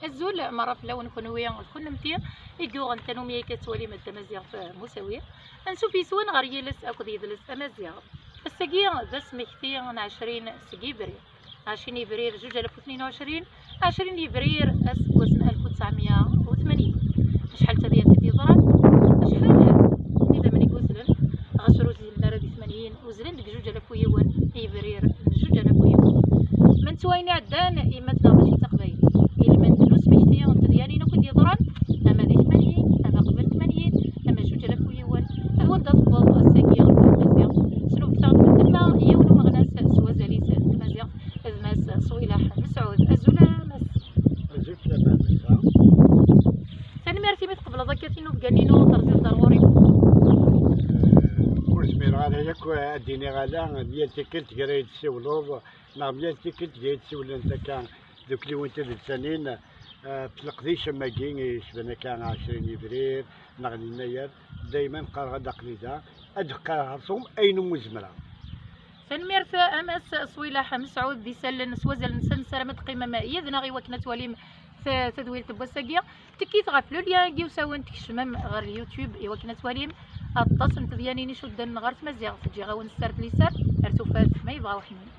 الزول مرة في اللون كونويا كون نمتي يدو غنتنو ميا كتولي مادة مزيغ مساوية نشوف يسوان غير يلس أكد يدلس أمازيغ السقيا ذا سميكتي 20 سقي برير 20 يبرير 2022 20 يبرير أسكوسن 1980 شحال تا ديال تيضران شحال إذا ماني كوزلن غسرو زلنا راه 80 وزلن ديك 2001 يبرير 2001 من تويني عدان إيماتنا ماشي تقبايل إلا ما ندلو سميكتي ديالي نكون يضران أما دي 80 أما قبل 80 أما 2001 هو دا الضوء الساكي مزيان شنو بتا لما يونو مغناس سوا زاليس مزيان ماس صويلح مسعود أزولا ماس زفت ماس ثاني مارتي ما تقبل هذاك كاتينو بقانينو ترزيل ضروري ورسمي غالا ياك اديني غالا ديالتي كنت قرايت تسولوض نعم ديالتي كنت قرايت تسول انت كان دوك اللي وانت السنين تلقديش ماكين شبنا كان 20 يبرير نغني نير دايما قال غدا قليده ادقى رسوم اين مزمره تنميرت امس صويلح مسعود دي سلن سوازل نسن سلامة قيمه مائيه ذنا غي وكنت وليم تدوير تبوساقيا تكيت غافلو ليا كيو ساون تكشمم غير اليوتيوب ايوا كنت وليم التصن تديانيني شدن غير تمزيغ تجي غاون ستارت لي سار ارتفات ما يبغاو حنين